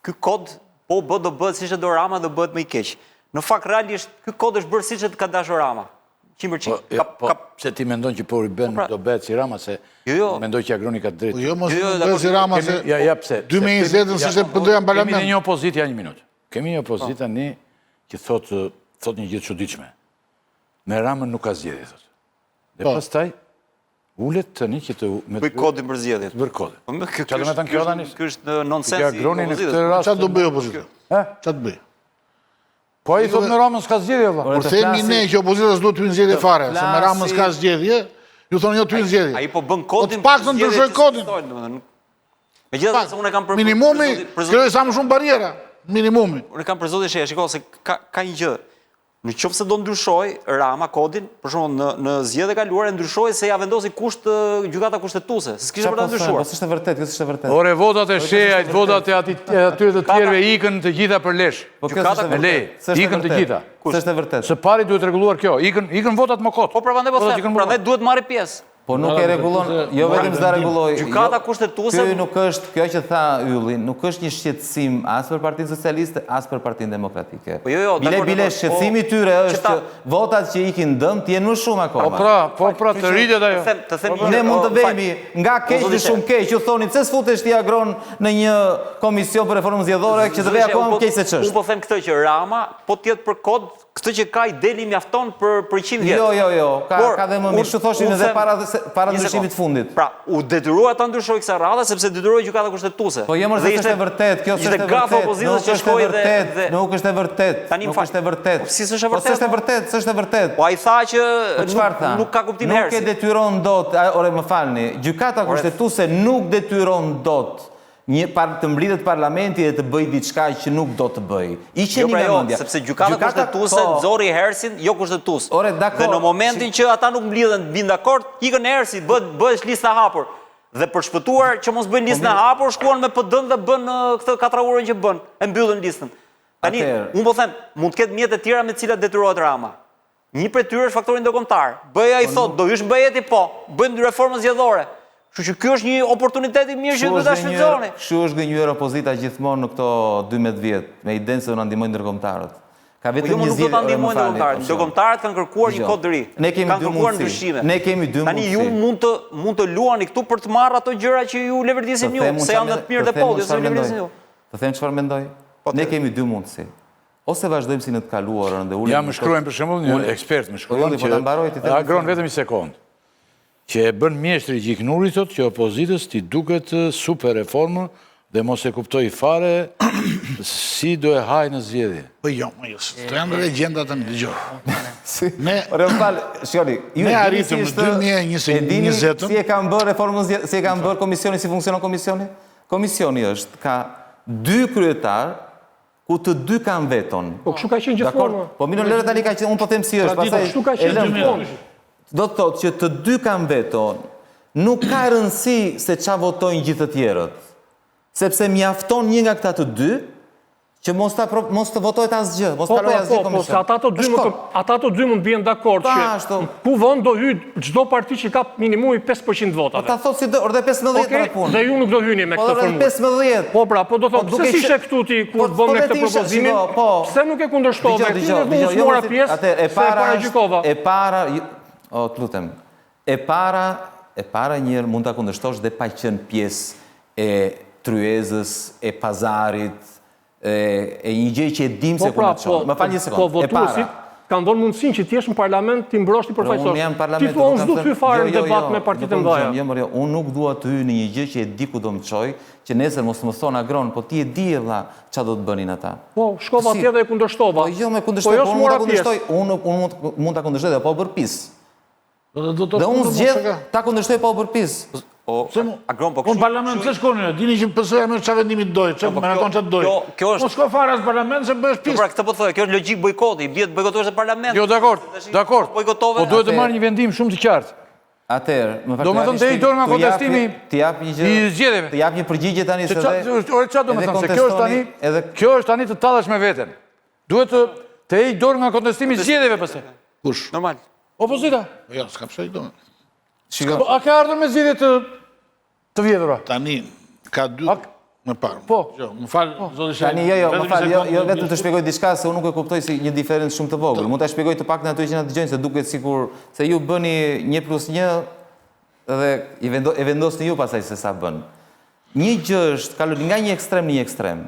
ky kod po do bëhet siç e do Rama dhe bëhet më i keq. Në fakt realisht ky kod është bërë siç e ka dashur Rama. 100%. Pse ti mendon që po i bën do bëhet si Rama se mendoj që Agroni ka drejtë. Jo, mos bëhet si Rama se 2020-ën s'ishte përdoja në parlament. Kemi një opozitë, ja një minutë. Kemi një opozitë tani që thot një gjë çuditshme. Me Ramën nuk ka zgjedhje, thot. Dhe pastaj ulet tani që të bëj kodin për zgjedhjet. Bër kodin. Çfarë do të thënë kjo tani? Ky është nonsens. Agroni në këtë rast çfarë do bëj opozita? Çfarë bëj? Po ai thot me Ramën s'ka zgjedhje valla. Por themi ne që opozita s'do të hyjë zgjedhje fare, se me Ramën s'ka zgjedhje, ju thonë jo të hyjë zgjedhje. Ai po bën kodin. Po paktën ndryshoj kodin. Megjithatë unë kam për minimumi, krijoj sa më shumë barriera, minimumi. Unë kam për zotin Sheja, shikoj se ka një gjë. Në qoftë se do ndryshoj Rama kodin, për shembull në zgjedhjet e kaluara ndryshoi se ja vendosi gjykata kushtetuese, s'kishte për ta ndryshuar. Po s'është vërtet, kjo s'është vërtet. Ore votat e Shejait, votat e atyre të tjerëve ikën të gjitha për lesh. Gjykata me lej, ikën të gjitha. S'është vërtet. Së pari duhet rregulluar kjo, ikën votat më kot. Po prandaj po them, prandaj duhet marrë pjesë. Po nuk e rregullon, jo vetëm s'da rregulloj. Gjykata kushtetuese. Ky nuk është, kjo që tha Ylli, nuk është një shqetësim as për Partinë Socialiste, as për Partinë Demokratike. Po jo, bile shqetësimi i tyre është që votat që ikin dëm të jenë më shumë akoma. Po pra, të rritet ajo. Ne mund të vemi nga keq në shumë keq, ju thoni pse s'futesh ti Agron në një komision për reformën zgjedhore që të vej akoma më keq se ç'është. Unë po them këtë që Rama po të jetë për kod këtë që ka i deli mjafton për 100 vjet. Jo, ka dhe më mirë, kështu thoshin edhe para ndryshimit fundit. Pra, u detyrua ta ndryshoj kësaj radhe sepse detyroi gjykata kushtetuese. Po jo, s'është e vërtet, kjo s'është e vërtet. Nuk është e vërtet. Nuk është e vërtet. Si s'është e vërtet? Po s'është e vërtet, s'është e vërtet. Po ai tha që nuk ka kuptim hersi. Nuk e detyron dot, ore më falni, gjykata kushtetuese nuk detyron dot të mblidhet parlamenti dhe të bëj diçka që nuk do të bëj. Jo pra jo, sepse gjykata kushtetuese nxorri hersin, jo kushtetues. Dhe në momentin që ata nuk mblidhen bin dakord, ikën hersi, bëhesh lista hapur. Dhe për shpëtuar që mos bëjnë listën e hapur, shkuan me PD-n dhe bën këtë 4 orën që bën, e mbyllën listën. Tani, unë po them, mund të ketë mjete tjera me të cilat detyrohet Rama. Një prej tyre është faktori ndërkombëtar. Bëj ai thot, do hysh bëjeti po, bëjmë reformën zgjedhore. Kështu që ky është një oportunitet i mirë që do ta shfrytëzoni. Kështu është gënjur opozita gjithmonë në këto 12 vjet, me idenë se do na ndihmojnë ndërkombëtarët. Ka vetëm një zgjidhje. Ndërkombëtarët kanë kërkuar një kod të ri. Kanë kërkuar ndryshime. Ne kemi dy mundësi. Tani ju mund të luani këtu për të marrë ato gjëra që ju levërdisin ju, se janë të mirë dhe po, se levërdisin ju. Të them çfarë mendoj? Ne kemi dy mundësi. Ose vazhdojmë si në të kaluarën dhe ulim. Ja më shkruajnë për shembull një ekspert më shkruan që Agron vetëm një sekond. Që e bën mjeshtri Gjiknuri thot që opozitës t'i duket super reformë dhe mos e kuptoi fare si do e haj në zgjedhje. Po jo, të janë legjenda të dëgjoj. Ne arritëm në 2020. Si e kanë bërë reformën, si e kanë bërë komisioni, si funksionon komisioni? Komisioni është ka 2 kryetar ku të 2 kanë veton. Po kështu ka qenë gjithmonë. Po mirë, lëre tani ka qenë, unë po them si është, kështu ka qenë gjithmonë. Do të thotë që të 2 kanë veton, nuk ka rëndësi se qa votojnë gjithë të tjerët. Sepse mjafton një nga këta të 2, që mos të votojt asgjë, mos kaloj asgjë komision. Po, se ata të 2 mund bjen dakord që ku vend do hyjë çdo parti që ka minimumi 5% votave. Po ta thotë si orë 15 për punë. Dhe ju nuk do hyni me këtë formullë. 15. Po pra, po do thotë se si ishe këtu ti kur bën me këtë propozimin, pse nuk e kundërshtove këtë dhe mos mora pjesë se para gjykova. Të lutem, e para njërë mund të kundërshtosh dhe pa qenë pjesë e tryezës, e pazarit, e një gjë që e dim se kundërshtosh. Më falë një sekundë, po votuesit kanë dhënë mundësinë që t'jesh në parlament t'i mbrosh t'i përfaqësosh. Ti thua unë s'du t'hy fare në debat me partitë e mëdha. Unë nuk dua të hyj në një gjë që e di ku do më çoj, që nesër mos më thon Agron, po ti e di vëlla ç'a do të bënin ata. Po, shkova atje dhe e kundërshtova. Po jo me kundërshtoj, unë mund ta kundërshtoj dhe po bërpis. Dhe unë zgjedh ta kundërshtoj pa u bërpis. Unë parlament se shkoni, dini që pësëja me qa vendimit dojë, që me nakon që të dojë. Unë shko fara së parlament se bësh pisë. Pra këtë po thoi, kjo është logik bojkoti, i bjetë bojkotosh e parlament. Jo, dakord, po duhet të marrë një vendim shumë të qartë. Atëherë, do me thëmë të i dorë nga kontestimi i zgjedhjeve. Të jap një përgjigje tani se dhe... Ore, qa do me thëmë, se kjo është tani të tallësh me veten. Duhet të i dorë nga kontestimi i zgjedhjeve pëse. Kush? Normal. Opozita. Jo, s'ka pse i do. A ka ardhur me zgjedhje të vjedhura? Tani, ka 2... Më parë. Po. Më falë, zotë Shani. Tani, më falë, jo vetëm të shpjegoj diçka se unë nuk e kuptoj si një diferencë shumë të vogël. Mund ta shpjegoj të paktën ato që na dëgjojnë se duket sikur se ju bëni 1+1 dhe e vendosni ju pasaj se sa bën. Një gjë është kaloni nga një ekstrem në një ekstrem.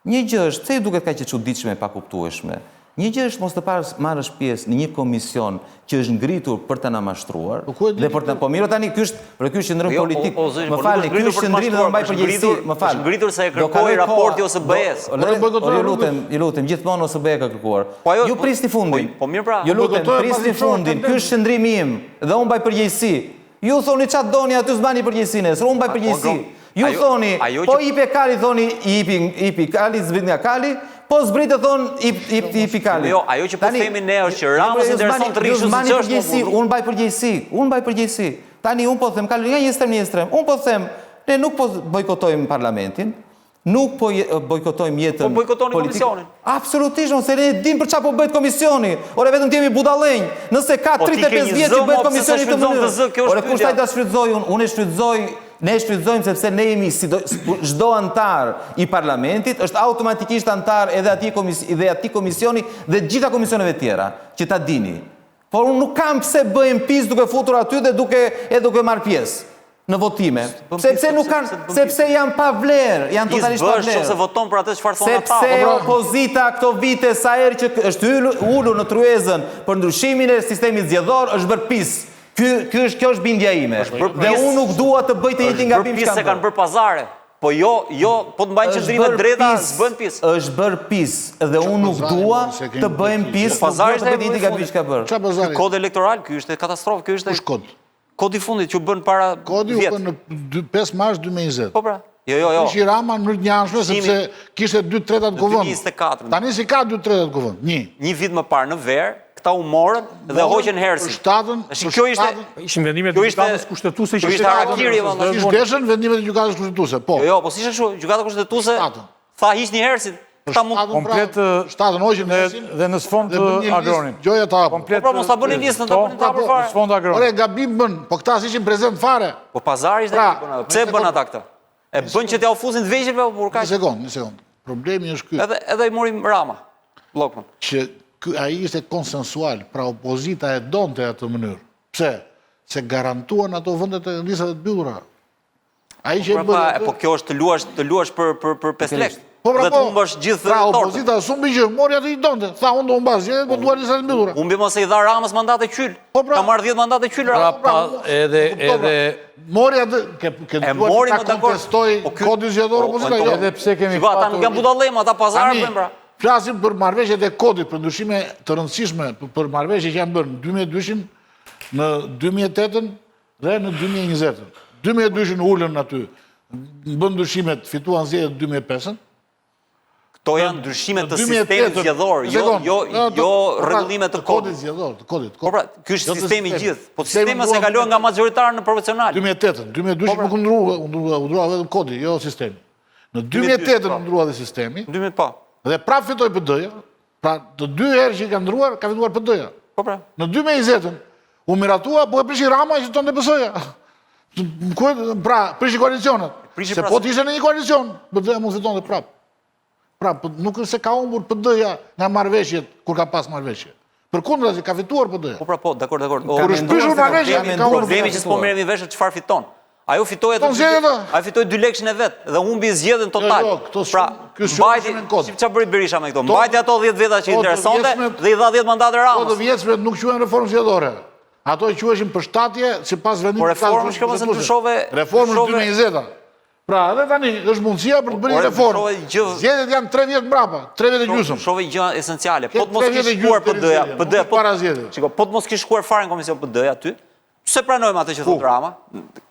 Një gjë është pse ju duket kaq e çuditshme e pakuptueshme. Një gjë është mos të marrësh pjesë në një komision që është ngritur për të na mashtruar dhe për të po mirë tani ky është qendrim politik. Më falni, ky është qendrim dhe mbaj përgjegjësi. Më fal. Është ngritur se e kërkoi raporti OSBE-s. Ju lutem, gjithmonë OSBE ka kërkuar. Ju prisni fundin. Po mirë pra. Ju lutem, prisni fundin. Ky është qendrimi im dhe unë mbaj përgjegjësi. Ju thoni çfarë doni aty s'bani përgjegjësinë, unë mbaj përgjegjësi. Ju thoni, po ipi Kali thoni ipi Kali zbrit nga Kali. Po zbritë thonë i pikali. Jo, ajo që po themi ne është që Ramës intereson të rishë si që është unë mbaj përgjegjësi. Tani unë po them, kaloj nga një ekstrem një ekstrem. Unë po them, ne nuk po bojkotojmë parlamentin, nuk po bojkotojmë jetën po bojkotoni komisionin. Absolutisht, se ne dim për çfarë po bëhet komisioni. Ore vetëm t'jemi budallënj. Nëse ka 35 vjet që bëhet komisioni këtë mënyrë. Ore kush taj ta shfrytëzoj unë e shfrytëzoj. Ne shfrytëzojmë sepse ne jemi çdo antar i parlamentit është automatikisht antar edhe atij komisioni dhe gjitha komisioneve tjera, që ta dini. Por unë nuk kam pse bëjmë pis duke futur aty dhe duke marrë pjesë në votime. Sepse nuk kanë, sepse janë pa vlerë, janë totalisht pa vlerë. Sepse voton për atë çfarë thonë ata. Sepse opozita këto vite sa herë që është ulur në tryezën për ndryshimin e sistemit zgjedhor është bërë pis. Kjo është bindja ime. Dhe unë nuk dua të bëj të njëjtin gabim që se kanë bërë pazare. Po jo, po të mbajnë qendrimet drejta, s'bën pis. Është bërë pis dhe unë nuk dua të bëjmë pis, pazari të bëj të njëjtin gabim që ka bërë. Çfarë pazari? Kod elektoral, ky është katastrofë, ky është. Kush kod? Kodi i fundit që bën para vjet. Kodi u bën në 5 mars 2020. Po pra. Jo. Ishi Rama në njëanshme sepse kishte 2/3 kuvend. Tani si ka 2/3 kuvend? Një vit më parë në verë, këta u morën dhe hoqën Hersi. Kjo ishte ishin vendimet e gjykatës kushtetuese që ishte harakiri valla. Ish deshën vendimet e gjykatës kushtetuese, po. Jo, po si ishte kështu, gjykata kushtetuese tha hiqni Hersin. Ta mund komplet shtatën hoqën Hersin dhe në sfond Agronin. Gjoja ta hap. Po mos ta bëni listën, ta bëni ta fare. Në sfond Agronin. Ore gabim bën, po këta ishin prezant fare. Po pazari ishte bën. Pse bën ata këtë? E bën që t'ia ufuzin të vegjëlve apo kur kaq? Një sekond. Problemi është ky. Edhe i morim Rama. Bllokun. Që ai ishte konsensual, pra opozita e donte atë mënyrë. Pse? Se garantuan ato vendet e listat e mbyllura. Ai që bën. Po kjo është të luash për 5 lekë. Po dhe të humbash gjithë tortën. Pra opozita sumbi që mori atë i donte. Tha unë do humbas, po duan listat e mbyllura. Humbi mos e i dha Ramës mandate qyl. Ka marrë 10 mandate qyl Rama. Edhe mori atë duan ta kontestoj kodin zgjedhor opozita jo. Edhe pse kemi ata nuk janë budallëm, ata pazar bën pra. Flasim për marrëveshjet e kodit, për ndryshime të rëndësishme, për marrëveshje që janë bërë në 2002, në 2008 dhe në 2020. 2002 ulën aty, bën ndryshimet, fituan zgjedhjet 2005. Këto janë ndryshimet të sistemit zgjedhor, jo rregullimet të kodit. Të kodit. Po pra, ky është sistemi i gjithë. Po sistemi se kalon nga majoritar në proporcional. 2002 nuk u ndrua vetëm kodi, jo sistemi. Në 2008 u ndrua dhe sistemi. Në 2000 po. Dhe prap fitoi PD-ja. Pra të dy herë që ka ndruar, ka fituar PD-ja. Po pra. Në 2020 u miratua, po e prishi Rama që tonë PS-ja. Pra, prishi koalicionet. Se po të ishte në një koalicion, PD-ja mund fitonte prap. Pra, nuk është se ka humbur PD-ja nga marrëveshjet kur ka pas marrëveshje. Përkundrazi ka fituar PD-ja. Po pra, po, dakor. Kur është prishur marrëveshja, ka humbur. Problemi që s'po merremi vesh çfarë fiton. Ajo fitoi atë. Ai fitoi 2 lekëshin e vet dhe humbi zgjedhjen total. Pra, mbajti çfarë bëri Berisha me këto? Mbajti ato 10 veta që interesonte dhe i dha 10 mandate Ramës. Ato vjetësve nuk quhen reformë zgjedhore. Ato quheshin përshtatje sipas vendimit. Po reformë që mos e ndryshove. Reformë 2020. Pra, edhe tani është mundësia për të bërë reformë. Zgjedhjet janë 3 vjet mbrapa, 3 vjet e gjysmë. Shove gjë esenciale. Po të mos kish shkuar PD-ja, para zgjedhjeve. Shikoj, po të mos kish shkuar fare në komision PD-ja aty. Se pranojmë atë që thot Rama,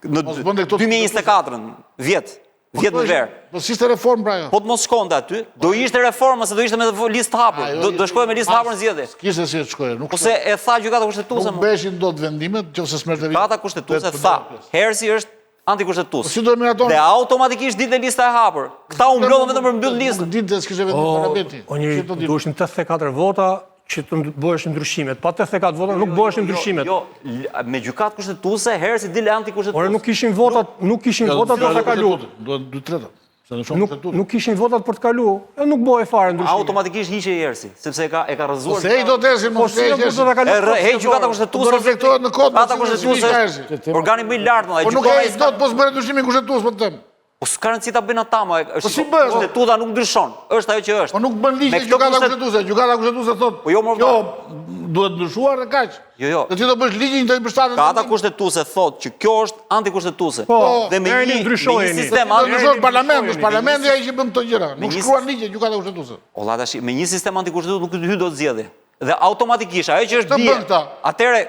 në 2024-ën, vjet në verë. Po si ishte reformë pra jo? Po të mos shkonte aty, do ishte reformë, se do ishte me listë hapur, do shkojë me listë hapur në zgjedhje. Kishte si të shkojë. Po se e tha gjykata kushtetuese. Nuk beshin dot vendimet, nëse smerte vit. Gjykata kushtetuese tha, Hersi është antikushtetues. Si do miraton? Dhe automatikisht ditë lista e hapur. Këta u mblodhën vetëm për mbyll listën. Ditë s'kishte vetëm parlamenti. Duheshin 84 vota që të bëheshin ndryshimet. Pa 84 vota nuk bëheshin ndryshimet. Jo, me gjykatë kushtetuese Hersi dile antikushtetues. Ore nuk kishin vota, të ata kaluar. Duhet 2/3. Nuk kishin votat për të kalu, e nuk boj fare ndryshime. Automatikisht hiqe Ersi, sepse e ka rrëzuar. Se i do të Ersi, mos e Ersi. Hej gjykata kushtetuese. Do reflektohet në kod. Gjykata kushtetuese. Organi më i lartë, po nuk e do të bëhet ndryshimi kushtetues për të them. Po s'ka rëndësi ta bëjnë ata, po si bëhet? Kushtetuta nuk ndryshon. Është ajo që është. Po nuk bën ligj gjykata kushtetuese. Gjykata kushtetuese thotë, po jo, duhet ndryshuar dhe kaq. Jo. Dhe ti do bësh ligjin të mbështatën. Gjykata kushtetuese thotë që kjo është antikushtetuese. Dhe me një sistem ndryshohet parlamenti ai që bën këto gjëra. Nuk shkruan ligje gjykata kushtetuese. Olla tash me një sistem antikushtetues nuk hy dot zgjedhje. Dhe automatikisht ajo që është bie. Atëre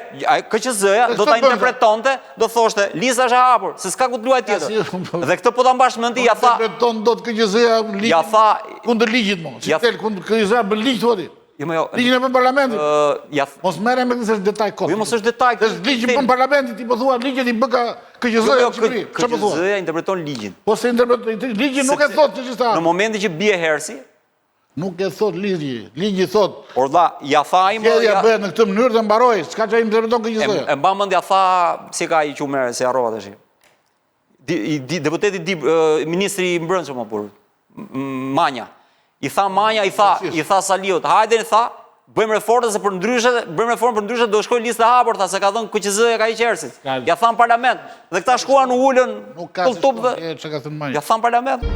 KQZ-ja do ta interpretonte, do thoshte lista është e hapur, se s'ka ku të luaj tjetër. Dhe këtë po ta mbash mend ti, ja tha. Interpreton dot KQZ-ja ligjin. Ja tha kundër ligjit mo. Si tel kundër KQZ-ja bën ligj thotë. Jo. Ligjin e bën parlamenti. Mos merrem me këtë është detaj kot. Jo, mos është detaj. Është ligj bën parlamenti, ti po thua ligjet i bë ka KQZ-ja në Shqipëri. Çfarë po thua? KQZ-ja interpreton ligjin. Po se interpreton ligjin nuk e thotë që është. Në momentin që bie Hersi, nuk e thot ligji. Ligji thot. Por dha, ja tha ai më. Ja bëhet në këtë mënyrë dhe mbaroi. S'ka çaj interpreton KQZ-ja. E mban mend ja tha si ka i qumë se harrova tash. Deputeti ministri i Mbrëmshëm apo Manja. I tha Manja, i tha Saliut, hajde tha, bëjmë reformë se për ndryshe do shkojë lista e hapur, tha se ka dhënë KQZ-ja ka i Qersit. Ja than parlament. Dhe këta shkuan u ulën. Nuk ka. Ja than parlament.